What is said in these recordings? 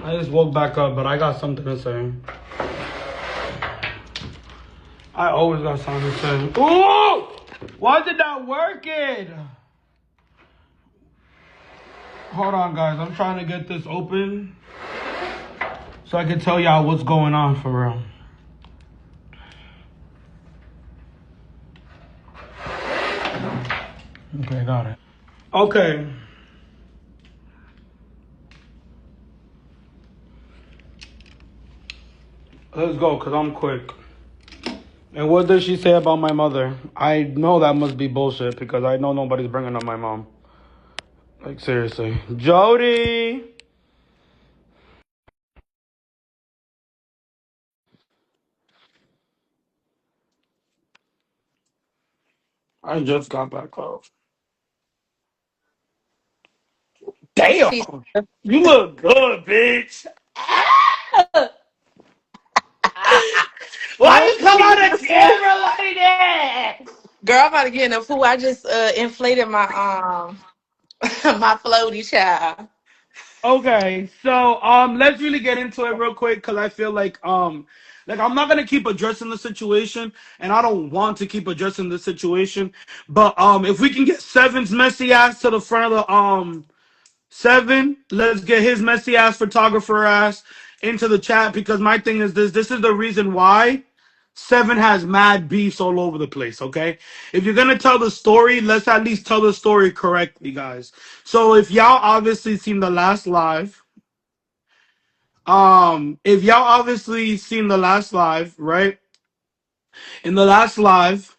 I just woke back up, but I got something to say. I always got something to say. Ooh! Why is it not working? Hold on, guys. I'm trying to get this open so I can tell y'all what's going on for real. Okay, got it. Okay. Let's go, because I'm quick. And what did she say about my mother? I know that must be bullshit because I know nobody's bringing up my mom. Like, seriously. Jody! I just got back up. Damn! See, You look good, bitch! Why I'm you come getting on the the fool. camera like that? Girl, I'm about to get in the fool. I just inflated my my floaty child. Okay, so let's really get into it real quick because I feel like I'm not gonna keep addressing the situation, and I don't want to keep addressing the situation. But if we can get Seven's messy ass to the front of the Seven, let's get his messy ass photographer ass into the chat because my thing is this. This is the reason why Seven has mad beefs all over the place, okay? If you're gonna tell the story, let's at least tell the story correctly, guys. So if y'all obviously seen the last live, if y'all obviously seen the last live, right? In the last live,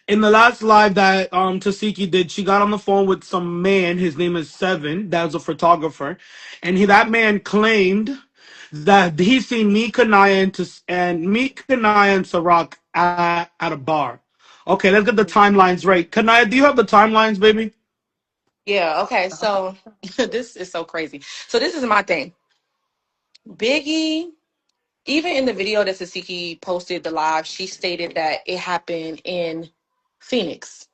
in the last live that Tasiki did, she got on the phone with some man. His name is Seven. That was a photographer, and that man claimed that he seen me, Kanaya, and Sarak at a bar. Okay, let's get the timelines right. Kanaya, do you have the timelines, baby? Yeah, okay, so this is so crazy. So this is my thing. Biggie, even in the video that Sasiki posted the live, she stated that it happened in Phoenix.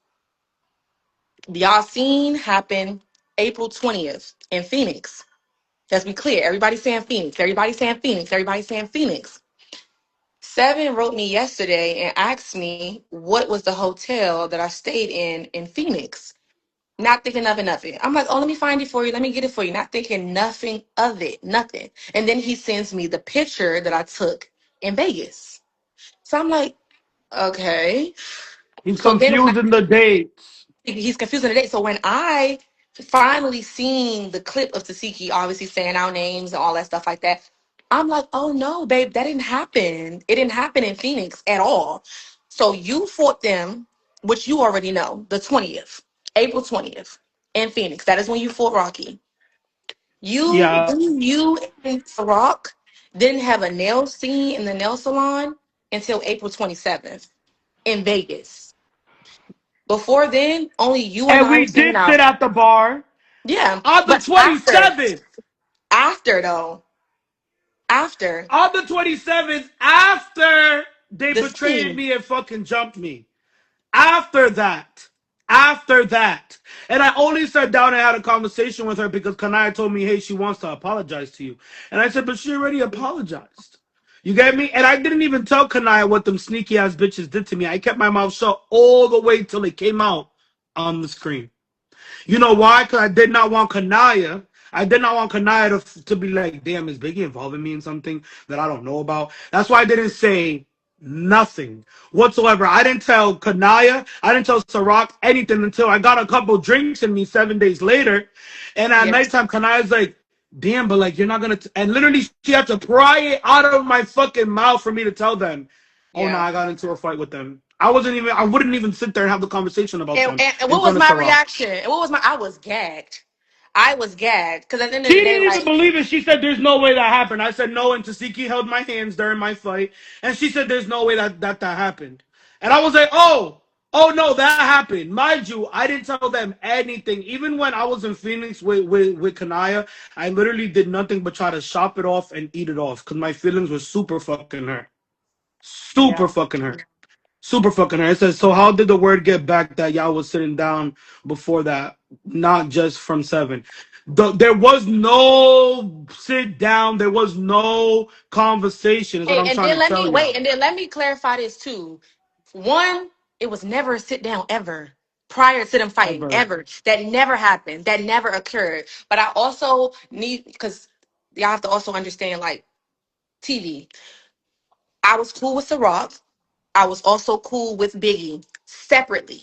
Y'all seen happened April 20th in Phoenix. Let's be clear. Everybody's saying Phoenix. Everybody's saying Phoenix. Everybody's saying Phoenix. Seven wrote me yesterday and asked me what was the hotel that I stayed in Phoenix. Not thinking nothing of it. I'm like, oh, let me find it for you. Let me get it for you. Not thinking nothing of it. Nothing. And then he sends me the picture that I took in Vegas. So I'm like, okay. He's So then when confusing the dates. he's confusing the date. So when I finally seen the clip of Tasiki obviously saying our names and all that stuff like that, I'm like, oh no, babe, that didn't happen. It didn't happen in Phoenix at all. So you fought them, which you already know, the 20th, April 20th in Phoenix. That is when you fought Rocky. Yeah. You and Rock didn't have a nail scene in the nail salon until April 27th in Vegas. Before then, only you and And I we seen did our sit at the bar yeah. on the But after 27th. after though, after On the 27th, after they the betrayed scene, me and fucking jumped me. After that. After that. And I only sat down and had a conversation with her because Kanaya told me, hey, she wants to apologize to you. And I said, but she already apologized. You get me? And I didn't even tell Kanaya what them sneaky ass bitches did to me. I kept my mouth shut all the way till it came out on the screen. You know why? Because I did not want Kanaya. I did not want Kanaya to be like, damn, is Biggie involving me in something that I don't know about? That's why I didn't say nothing whatsoever. I didn't tell Kanaya, I didn't tell Ciroc anything until I got a couple drinks in me 7 days later. And at yes, nighttime, Kanaya's like, damn, but like, you're not going to. And literally, she had to pry it out of my fucking mouth for me to tell them, oh, no, yeah. I got into a fight with them. I wouldn't even sit there and have the conversation about And, them and in what was front of my Ciroc. reaction? And what was my? I was gagged. I was gagged because at the end of She the day, didn't even like believe it. She said, there's no way that happened. I said, no. And Tasiki held my hands during my fight. And she said, there's no way that happened. And I was like, oh, no, that happened. Mind you, I didn't tell them anything. Even when I was in Phoenix with Kanaya, I literally did nothing but try to shop it off and eat it off because my feelings were super fucking hurt. Super yeah. fucking hurt. Super fucking hurt. It says, so how did the word get back that y'all was sitting down before that? Not just from Seven. There was no sit down. There was no conversation. Is what I'm And trying then to let me tell wait, y'all. and then let me clarify this too. One, it was never a sit down ever prior to them fighting Ever. ever. That never happened. That never occurred. But I also need because y'all have to also understand like TV. I was cool with The Rock. I was also cool with Biggie separately.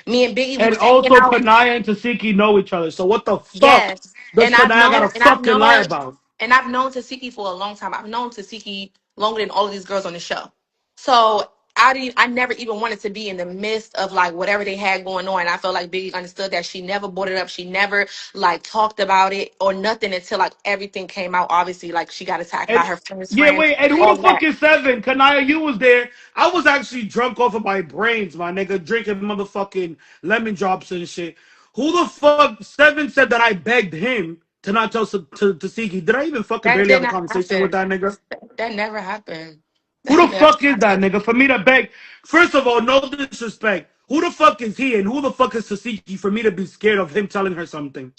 Me and Biggie, we And was hanging also, out. Kanaya and Tasiki know each other. So what the fuck Yes, does and I've Kanaya known, gotta and I've fucking lie known, about? and I've known Tasiki for a long time. I've known Tasiki longer than all of these girls on the show. So I never even wanted to be in the midst of like whatever they had going on. I felt like Biggie understood that. She never brought it up. She never like talked about it or nothing until like everything came out. Obviously, like she got attacked by And her friend's yeah, friend, wait, and who all the of fuck that. is Seven? Kanaya, you was there. I was actually drunk off of my brains, my nigga, drinking motherfucking lemon drops and shit. Who the fuck? Seven said that I begged him to not tell to Tasiki. Did I even fucking That barely did have a not conversation with happen. that nigga? That never happened. Who That the never fuck is that happened. nigga for me to beg? First of all, no disrespect. Who the fuck is he and who the fuck is Tasiki for me to be scared of him telling her something?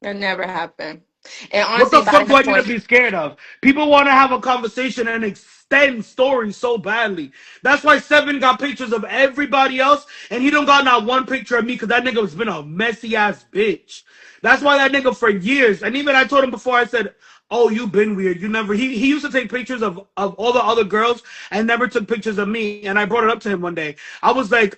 That never happened. And What honestly, the by fuck do that I need to point, be scared of? People want to have a conversation and extend stories so badly. That's why Seven got pictures of everybody else, and he don't got not one picture of me because that nigga has been a messy ass bitch. That's why that nigga for years, and even I told him before, I said, "Oh, you been weird. You never." He used to take pictures of all the other girls and never took pictures of me. And I brought it up to him one day. I was like,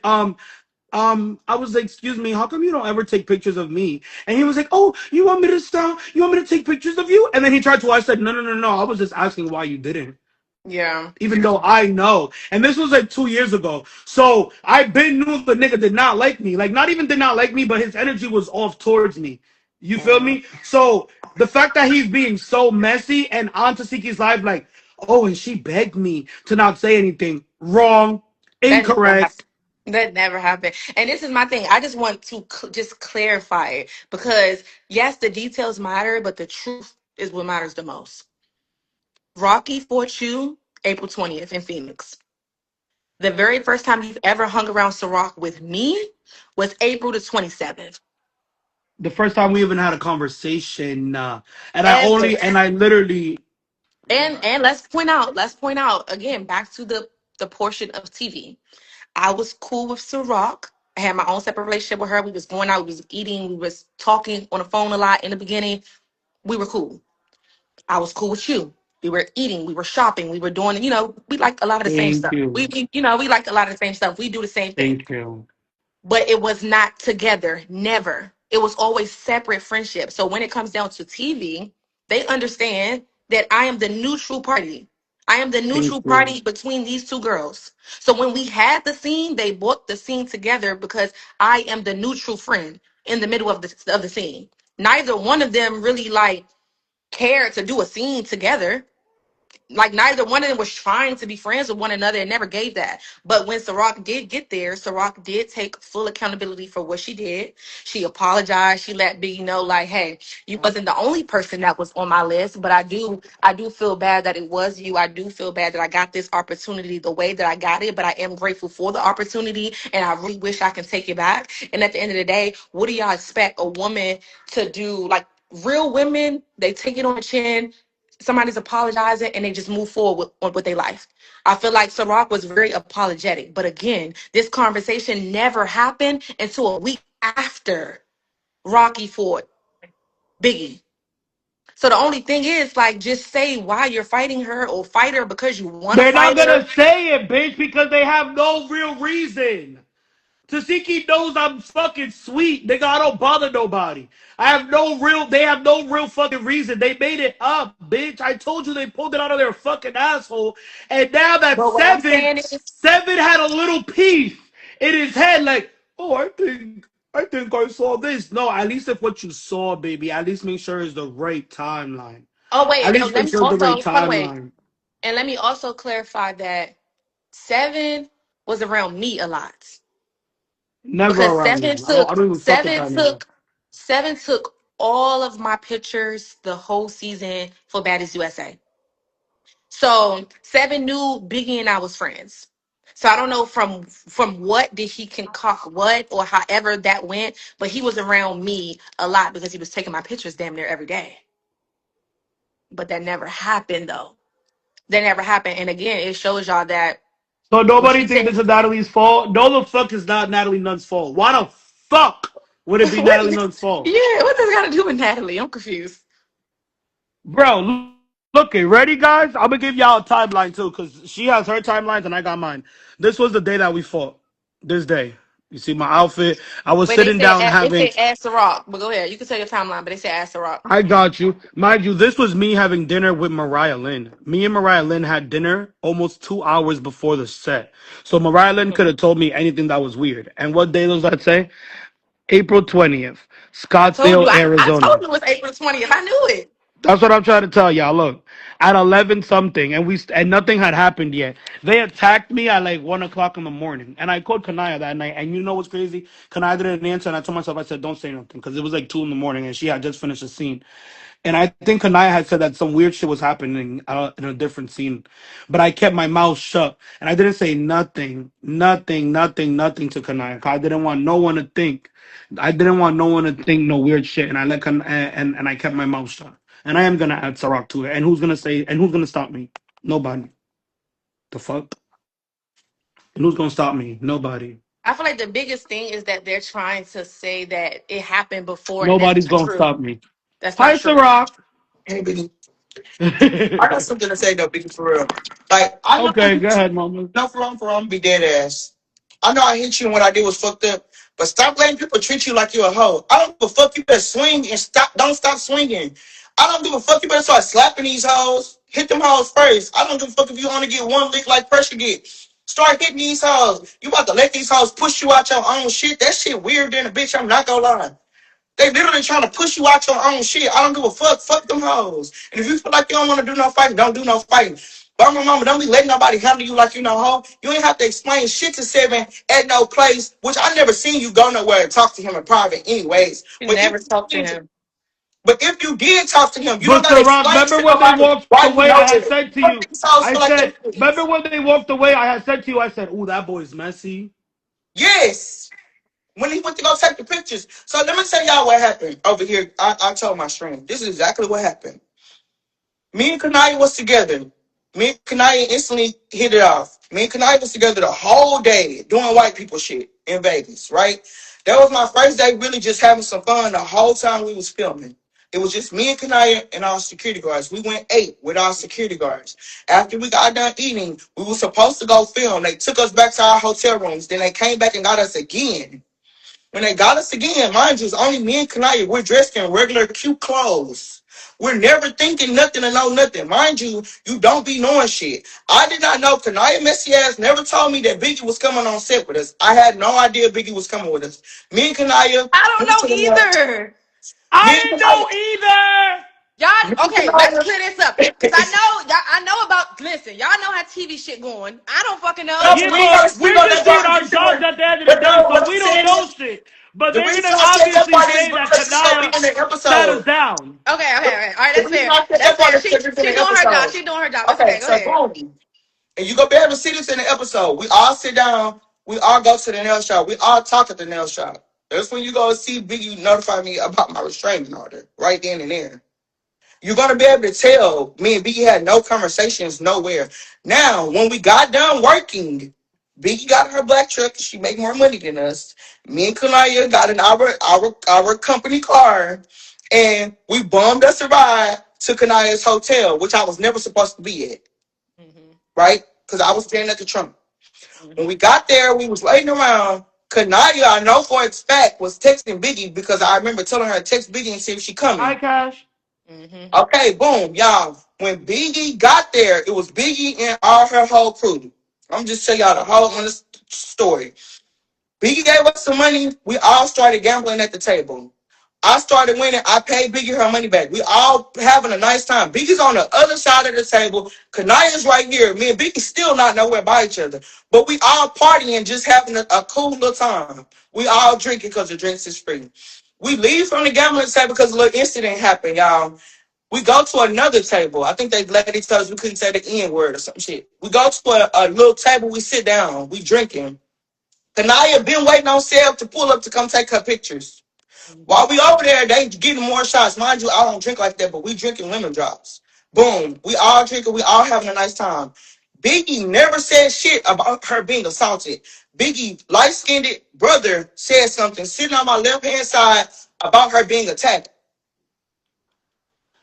I was like, excuse me, how come you don't ever take pictures of me? And he was like, oh, you want me to stop? You want me to take pictures of you? And then he tried to. I said, no, no, no, no. I was just asking why you didn't, yeah. even though I know. And this was like 2 years ago. So I been knew the nigga did not like me. Like not even did not like me, but his energy was off towards me. You feel Mm. me? So the fact that he's being so messy and on Tasiki's live, like, oh, and she begged me to not say anything. Wrong, That never incorrect. happened. That never happened. And this is my thing. I just want to just clarify it because yes, the details matter, but the truth is what matters the most. Rocky fought you April 20th in Phoenix. The very first time you've ever hung around Ciroc with me was April the 27th. The first time we even had a conversation, Ever. and I literally, And let's point out again back to the portion of TV. I was cool with Ciroc. I had my own separate relationship with her. We was going out, we was eating, we was talking on the phone a lot in the beginning. We were cool. I was cool with you. We were eating, we were shopping, we were doing, we like a lot of the same thank stuff. you, We like a lot of the same stuff. We do the same thing. thank you, But it was not together. Never. It was always separate friendship. So when it comes down to TV, they understand that I am the neutral party. I am the thank neutral you, party between these two girls. So when we had the scene, they brought the scene together because I am the neutral friend in the middle of the scene. Neither one of them really like cared to do a scene together. Like neither one of them was trying to be friends with one another and never gave that. But when Ciroc did get there, Ciroc did take full accountability for what she did. She apologized. She let Biggie know, like, hey, you wasn't the only person that was on my list, but I do feel bad that it was you. I do feel bad that I got this opportunity the way that I got it, but I am grateful for the opportunity and I really wish I can take it back. And at the end of the day, what do y'all expect a woman to do? Like real women, they take it on the chin, somebody's apologizing and they just move forward with their life. I feel like Ciroc was very apologetic. But again, this conversation never happened until a week after Rocky fought Biggie. So the only thing is like just say why you're fighting her or fight her because you want to they're not fight her. gonna say it, bitch, because they have no real reason. Tasiki knows I'm fucking sweet, nigga. I don't bother nobody. They have no real fucking reason. They made it up, bitch. I told you they pulled it out of their fucking asshole. And now that But what I'm saying is, Seven had a little piece in his head, like, oh, I think I saw this. No, at least if what you saw, baby, at least make sure it's the right timeline. oh At wait, least let make me sure it's the also right hold on, wait. timeline. And let me also clarify that Seven was around me a lot. Never Because around me. I don't even fuck with that nigga. Seven took all of my pictures the whole season for Baddies USA. So Seven knew Biggie and I was friends. So I don't know from what did he concoct what or however that went, but he was around me a lot because he was taking my pictures damn near every day. But that never happened though. That never happened. And again, it shows y'all that So when nobody she think said, this is Natalie's fault? No, the fuck is not Natalie Nunn's fault. Why the fuck would it be what, Natalie Nunn's fault? yeah, what does it got to do with Natalie? I'm confused. Bro, look it. Ready, guys? I'm gonna give y'all a timeline too, because she has her timelines and I got mine. This was the day that we fought. This day. You see my outfit. I was Wait, they sitting said down they having. said ask the rock, but go ahead. You can tell your timeline, but they said ask the rock. I got you. Mind you, this was me having dinner with Mariah Lynn. Me and Mariah Lynn had dinner almost 2 hours before the set. So Mariah Lynn could have told me anything that was weird. And what day does that say? April 20th, I told you. Scottsdale, I told Arizona. you it was April 20th. I knew it. That's what I'm trying to tell y'all. Look, at 11 something, and nothing had happened yet. They attacked me at like 1 o'clock in the morning, and I called Kanaya that night. And you know what's crazy? Kanaya didn't answer, and I told myself, I said, don't say nothing, because it was like 2 in the morning, and she had just finished a scene. And I think Kanaya had said that some weird shit was happening in a different scene, but I kept my mouth shut, and I didn't say nothing, nothing to Kanaya. 'Cause I didn't want no one to think. I didn't want no one to think no weird shit, and I let and I kept my mouth shut. And I am gonna add Ciroc to it. And who's gonna say? And who's gonna stop me? Nobody. The fuck? And who's gonna stop me? Nobody. I feel like the biggest thing is that they're trying to say that it happened before, and that's Nobody's not gonna true. stop me. That's not Hi, true. Ciroc. Hey, Biggie. I got something to say though, Biggie, for real. Like, I know Okay, go ahead, mama. no for I'm be dead ass. I know I hit you and what I did was fucked up, but stop letting people treat you like you're a hoe. I don't give a fuck. You better swing and stop. Don't stop swinging. I don't give a fuck. You better start slapping these hoes. Hit them hoes first. I don't give a fuck if you only get one lick like pressure get. Start hitting these hoes. You about to let these hoes push you out your own shit. That shit weird than a bitch. I'm not gonna lie. They literally trying to push you out your own shit. I don't give a fuck. Fuck them hoes. And if you feel like you don't want to do no fighting, don't do no fighting. But my mama, don't be letting nobody handle you like you know hoe. You ain't have to explain shit to Seven at no place, which I never seen you go nowhere and talk to him in private anyways. You But if never talked to you did, him. but if you did talk to him, you don't But gotta Ciroc, explain remember to when they nobody walked why you away? know I had this. said to Fuck you, these hoes I feel like said, they remember is. when they walked away? I had said to you, I said, "Ooh, that boy's messy." Yes. When he went to go take the pictures. So let me tell y'all what happened over here. I told my stream. This is exactly what happened. Me and Kanaya was together. Me and Kanaya instantly hit it off. Me and Kanaya was together the whole day doing white people shit in Vegas, right? That was my first day really just having some fun the whole time we was filming. It was just me and Kanaya and our security guards. We went 8 with our security guards. After we got done eating, we were supposed to go film. They took us back to our hotel rooms. Then they came back and got us again. When they got us again, mind you, it's only me and Kanaya. We're dressed in regular cute clothes. We're never thinking nothing to know nothing. Mind you, you don't be knowing shit. I did not know. Kanaya messy ass never told me that Biggie was coming on set with us. I had no idea Biggie was coming with us. Me and Kanaya I don't went to know the either. I me and didn't Kanaya, know either. me Y'all, and okay, let's Kanaya. clear this up. Cause I know y'all, I know about listen, y'all know how TV shit going. I don't fucking No, know. Yeah, we ain't gotta but speak we're on just that doing part. our jobs at the end of the But day, no, so what I'm we don't saying know is shit. But the they're reason gonna I said that obviously part is say that because it's gonna be Kanaya in the sat us episode. down. Okay. All right, The that's reason fair. I said That's that part fair. is because it's in She the doing her job. episode. She doing her job. That's Okay, okay. Go so ahead. boom. And you gonna be able to see this in the episode. We all sit down, we all go to the nail shop, we all talk at the nail shop. That's when you go see Biggie notify me about my restraining order, right then and there. You're gonna be able to tell me and Biggie had no conversations nowhere. Now, when we got done working, Biggie got her black truck, she make more money than us. Me and Kanaya got in our company car, and we bummed us a ride to Kanaya's hotel, which I was never supposed to be at, Hmm. right? Because I was staying at the trunk. When Hmm. we got there, we was waiting around. Kanaya, I know for a fact, was texting Biggie because I remember telling her to text Biggie and see if she Hi, coming. Cash. Hmm. Okay, boom, y'all. When Biggie got there, it was Biggie and all her whole crew. I'm just tell y'all the whole honest story. Biggie gave us some money. We all started gambling at the table. I started winning. I paid Biggie her money back. We all having a nice time. Biggie's on the other side of the table. Kanaya's right here. Me and Biggie still not nowhere by each other. But we all partying, just having a cool little time. We all drinking because the drinks is free. We leave from the gambling table because a little incident happened, y'all. We go to another table. I think they ladies told us we couldn't say the N word or some shit. We go to a little table. We sit down. We drinking. Kanaya been waiting on Seb to pull up to come take her pictures. While we over there, they getting more shots. Mind you, I don't drink like that, but we drinking lemon drops. Boom. We all drinking. We all having a nice time. Biggie never said shit about her being assaulted. Biggie, light-skinned brother, said something sitting on my left-hand side about her being attacked.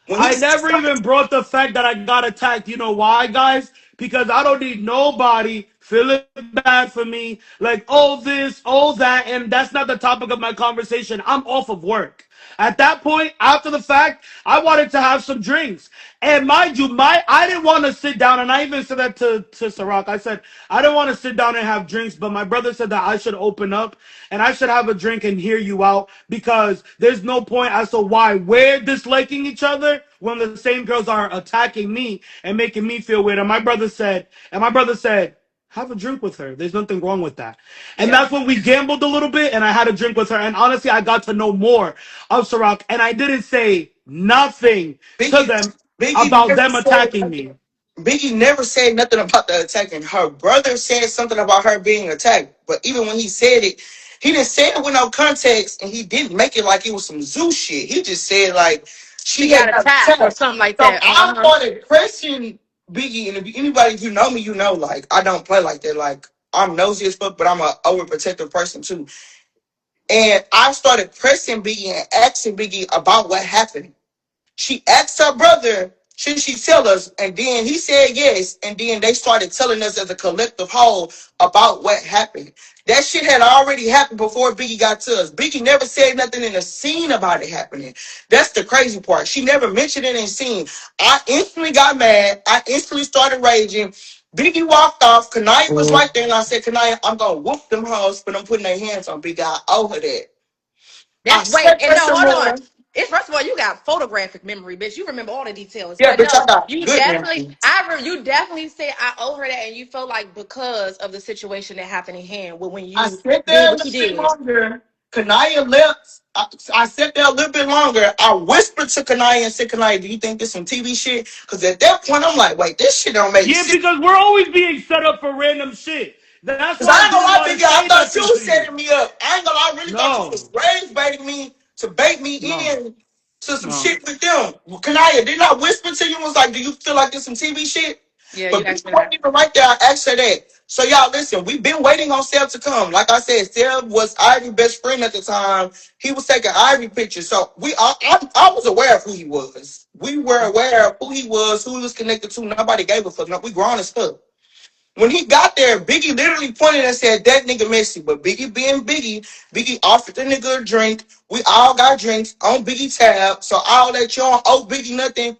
When he I said never something, even brought the fact that I got attacked. You know why, guys? Because I don't need nobody feeling bad for me, like, oh, this, oh, that. And that's not the topic of my conversation. I'm off of work. At that point, after the fact, I wanted to have some drinks. And mind you, I didn't want to sit down, and I even said that to Sarak. I said, I didn't want to sit down and have drinks, but my brother said that I should open up and I should have a drink and hear you out because there's no point as to why we're disliking each other when the same girls are attacking me and making me feel weird. And my brother said, have a drink with her. There's nothing wrong with that. And yeah, that's when we gambled a little bit and I had a drink with her. And honestly, I got to know more of Ciroc. And I didn't say nothing to Biggie, them Biggie about never them said attacking nothing. me. Biggie never said nothing about the attacking. Her brother said something about her being attacked, but even when he said it, he didn't say it with no context, and he didn't make it like it was some zoo shit. He just said like She she got had got attacked or attacked. something like So that. I Uh-huh. started pressing Biggie, and if anybody who know me, you know, like I don't play like that. Like I'm nosy as fuck, but I'm a overprotective person too. And I started pressing Biggie and asking Biggie about what happened. She asked her brother, should she tell us? And then he said yes. And then they started telling us as a collective whole about what happened. That shit had already happened before Biggie got to us. Biggie never said nothing in the scene about it happening. That's the crazy part. She never mentioned it in the scene. I instantly got mad. I instantly started raging. Biggie walked off. Kanaya was right there. And I said, Kanaya, I'm going to whoop them hoes for them putting their hands on Biggie. I owe her that. I That wait, said and that no, some hold on. more. It's first of all, you got photographic memory, bitch. You remember all the details. Yeah, But bitch, I no, got you good definitely, memory. you definitely said I owe her that, and you felt like because of the situation that happened in hand, when I you sat did there a what you little bit did. longer. Kanaya left. I sat there a little bit longer. I whispered to Kanaya and said, Kanaya, do you think this some TV shit? Because at that point, I'm like, wait, this shit don't make Yeah, sense. because we're always being set up for random shit. That's Because why I I ain't gonna didn't lie, want big to guy, I say thought you nothing was to you. setting me up. I ain't gonna lie, I really thought you was No, rage baiting me to bait me no, in to some no. shit with them. Kanaya, didn't I whisper to you and was like, do you feel like there's some TV shit? Yeah, you But bitch asked me wasn't that. even right there. I asked her that. So y'all listen, we've been waiting on Seb to come. Like I said, Seb was Ivy's best friend at the time. He was taking Ivy pictures. So I was aware of who he was. We were aware of who he was connected to. Nobody gave a fuck. No, we grown as fuck. When he got there, Biggie literally pointed and said, that nigga messy. But Biggie being Biggie, Biggie offered the nigga a drink. We all got drinks on Biggie tab. So all that you don't owe Biggie nothing.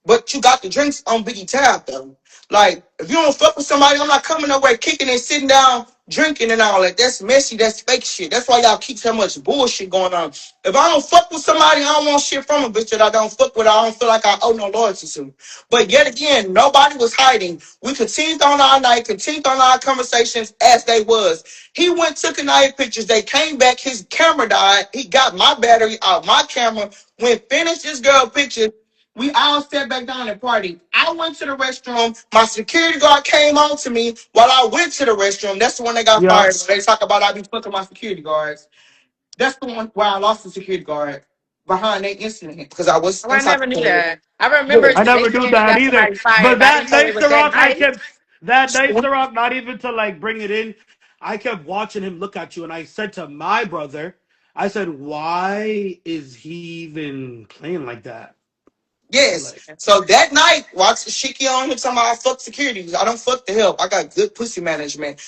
But you got the drinks on Biggie tab though. Like, if you don't fuck with somebody, I'm not coming nowhere kicking and sitting down drinking and all that. That's messy. That's fake shit. That's why y'all keep so much bullshit going on. If I don't fuck with somebody, I don't want shit from a bitch that I don't fuck with. I don't feel like I owe no loyalty to. But yet again, nobody was hiding. We continued on our night, continued on our conversations as they was. He went, took a night pictures. They came back. His camera died. He got my battery out my camera. Went finished this girl picture. We all sat back down and party. I went to the restroom. My security guard came on to me while I went to the restroom. That's the one that got Yeah. fired. They talk about I be fucking my security guards. That's the one where I lost the security guard behind that incident because I was Oh, I never knew intoxicated. that. I Yeah. remember I they never knew saying you that got either. somebody fired, But but I didn't that know it night, was that Ciroc, night. Ciroc, not even to like bring it in, I kept watching him look at you, and I said to my brother, I said, why is he even playing like that? Yes. Like, So that night, watch the Shiki on him talking about I fuck security. I don't fuck the help. I got good pussy management.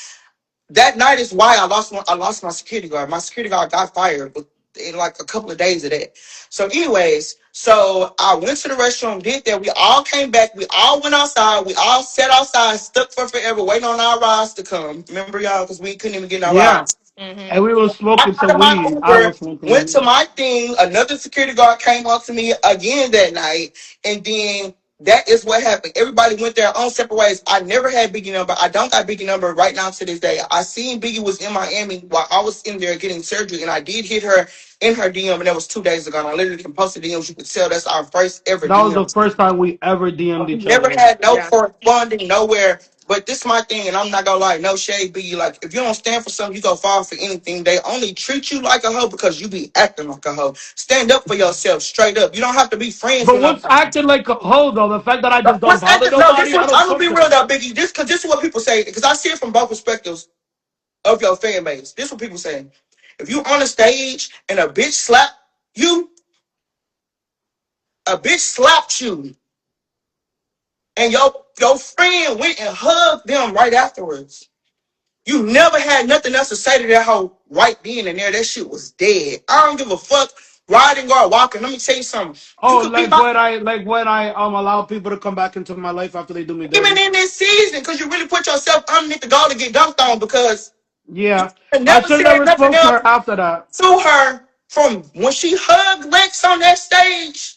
That night is why I lost my security guard. My security guard got fired in like a couple of days of that. So, anyways, so I went to the restroom, did that. We all came back. We all went outside. We all sat outside, stuck for forever, waiting on our rides to come. Remember, y'all, because we couldn't even get our yeah. rides. Mm-hmm. And we were I smoking got some in my weed. I Uber, was smoking went to weed. my thing. Another security guard came up to me again that night, and then that is what happened. Everybody went their own separate ways. I never had Biggie number. I don't got Biggie number right now to this day. I seen Biggie was in Miami while I was in there getting surgery, and I did hit her in her DM, and that was 2 days ago. And I literally can post the DMs. You could tell that's our first ever That was the DM. first time we ever DM'd We each never other. had no Yeah. corresponding nowhere. But this is my thing, and I'm not gonna lie, no shade be like if you don't stand for something, you go fall for anything. They only treat you like a hoe because you be acting like a hoe. Stand up for yourself, straight up. You don't have to be friends But with what's nobody. acting like a hoe though? The fact that I just don't What's bother acting? No, this nobody, I was. don't I'm gonna talk be to real them. though, Biggie. This is what people say because I see it from both perspectives of your fan base. This is what people say. If you on a stage and you, a bitch slapped you, and your friend went and hugged them right afterwards. You never had nothing else to say to that hoe right then and there. That shit was dead. I don't give a fuck riding or walking. Let me tell you something. You Oh, could be my when I allow people to come back into my life after they do me even dirty. in this season because you really put yourself underneath the goal to get dunked on because you Yeah. I never should have said never nothing spoke to else her after that. to her from when she hugged Lex on that stage.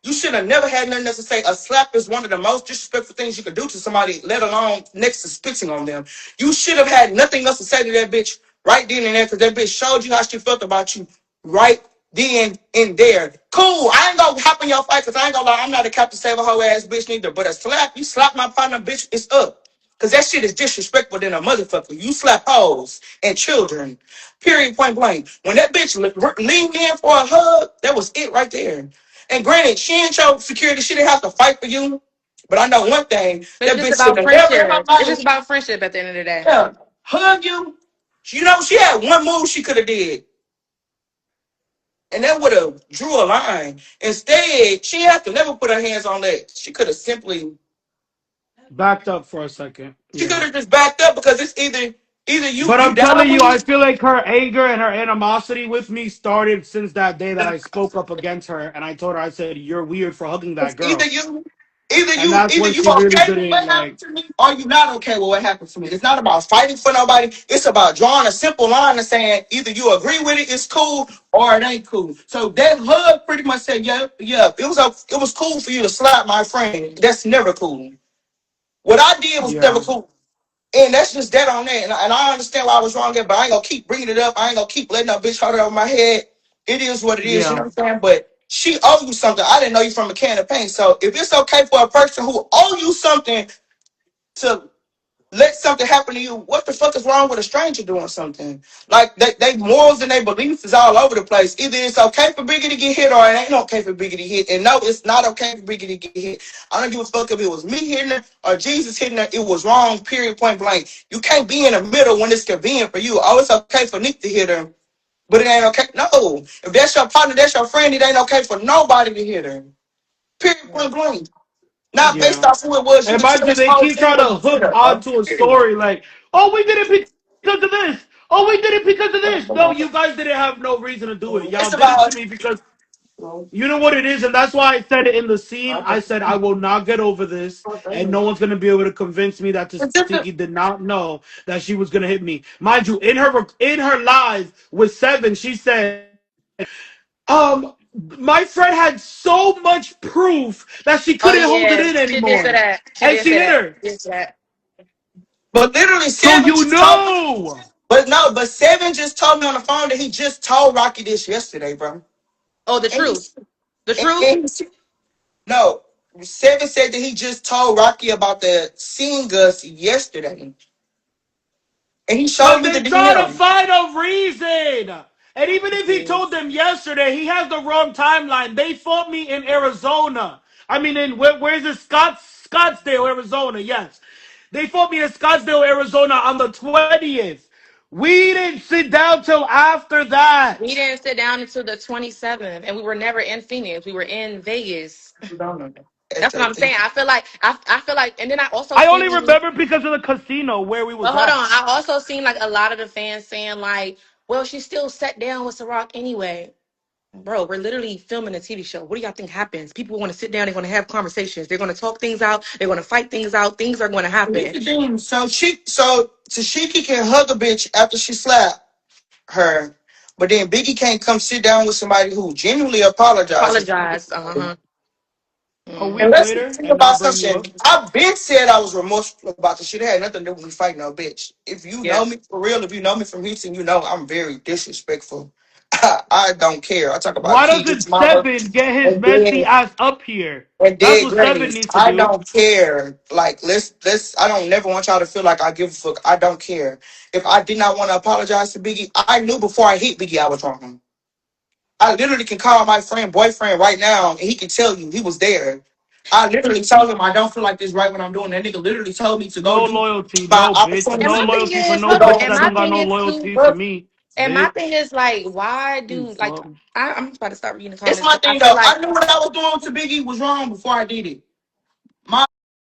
You should have never had nothing else to say. A slap is one of the most disrespectful things you could do to somebody, let alone next to spitting on them. You should have had nothing else to say to that bitch right then and there because that bitch showed you how she felt about you right then and there. Cool. I ain't gonna hop in your fight because I ain't gonna lie. I'm not a Captain Save a hoe ass bitch neither. But a slap, you slap my partner, bitch, it's up. Because that shit is disrespectful than a motherfucker. You slap hoes and children. Period, point blank. When that bitch leaned in for a hug, that was it right there. And granted, she ain't your security. She didn't have to fight for you. But I know one thing. It's That just bitch should about have never in her friendship. It's just life, about friendship at the end of the day. yeah, hug you. You know, she had one move she could have did. And that would have drew a line. Instead, she had to never put her hands on that. She could have simply, Backed up for a second. she could Yeah. have just backed up because it's either But you I'm down telling with you, I me. feel like her anger and her animosity with me started since that day that I spoke up against her and I told her, I said, "You're weird for hugging that It's either girl." you, And that's either when you she really okay with didn't what like. happened to me, or you not okay with what happened to me. It's not about fighting for nobody. It's about drawing a simple line and saying either you agree with it, it's cool, or it ain't cool. So that hug pretty much said, yeah, yeah, it was cool for you to slap my friend. That's never cool. What I did was never Yeah. cool. And that's just that on that. And I understand why I was wrong there, but I ain't gonna keep bringing it up. I ain't gonna keep letting that bitch hold it over my head. It is what it is, you know Yeah. what I'm saying? But she owe you something. I didn't know you from a can of paint. So if it's okay for a person who owe you something to let something happen to you, what the fuck is wrong with a stranger doing something? Like they morals and their beliefs is all over the place. Either it's okay for Biggie to get hit or it ain't okay for Biggie to hit. And no, it's not okay for Biggie to get hit. I don't give a fuck if it was me hitting her or Jesus hitting her. It was wrong, period, point blank. You can't be in the middle when it's convenient for you. Oh, it's okay for Nick to hit her, but it ain't okay. No, if that's your partner, that's your friend, it ain't okay for nobody to hit her. Period, point blank. Not based Yeah. off who it was. You And could tell mind you, this they whole keep thing trying was to a hook setup, bro. onto a Period. story like, "Oh, we did it because of this. Oh, we did it because of this." No, you guys didn't have no reason to do it. Y'all It's did it to about me because you know what it is, and that's why I said it in the scene. I said I will not get over this, and no one's gonna be able to convince me that it's just Tasiki did not know that she was gonna hit me. Mind you, in her live with Seven, she said, my friend had so much proof that she Oh couldn't hold it yeah, in she did say anymore, that. She and did she say hit that. her. She did say that. but literally So Seven you just told me. know. But no, but Seven just told me on the phone that he just told Rocky this yesterday, bro. Oh, the And he, truth. The and, truth. and he no, Seven said that he just told Rocky about the seeing us yesterday, and he showed But me the they try to DM. find a reason. And even if he told them yesterday, he has the wrong timeline. They fought me in Arizona. I mean, where's it? Scottsdale, Arizona. Yes, they fought me in Scottsdale, Arizona on the 20th. We didn't sit down till after We that. didn't sit down until the 27th, and we were never in Phoenix. We were in Vegas. At That's what I'm saying. I feel like, and then I also I only seen. remember because of the casino where we But was hold on, at. I also seen like a lot of the fans saying like, "Well, she still sat down with Ciroc anyway." Bro, we're literally filming a TV show. What do y'all think happens? People want to sit down. They're going to have conversations. They're going to talk things out. They're going to fight things out. Things are going to Here's happen. the thing. So Tashiki can hug a bitch after she slapped her, but then Biggie can't come sit down with somebody who genuinely apologizes. Apologize. Uh huh. A And Hmm. week let's later, think and about not bring you something. up. I've been said I was remorseful about the shit. It had nothing to do with me fighting no bitch. If you Yeah. know me for real, if you know me from Houston, you know I'm very disrespectful. I don't care. I talk about Why kids, doesn't mama, Seven get his and messy dead ass up here? and That's dead what Seven grannies. needs to I do. don't care. Like let's. I don't never want y'all to feel like I give a fuck. I don't care. If I did not want to apologize to Biggie, I knew before I hit Biggie I was wrong. I literally can call my friend boyfriend right now and he can tell you he was there. I literally told him I don't feel like this right when I'm doing. That nigga literally told me to go No do loyalty, my no bitch. And No opportunities my thing loyalty for is, no to hold go on. bitch And that my don't got thing no is too. loyalty to me, And my bitch. thing is like, why You do like fuck. I'm just about to start reading the It's comments my because I thing feel though. like I knew what I was doing to Biggie was wrong before I did it.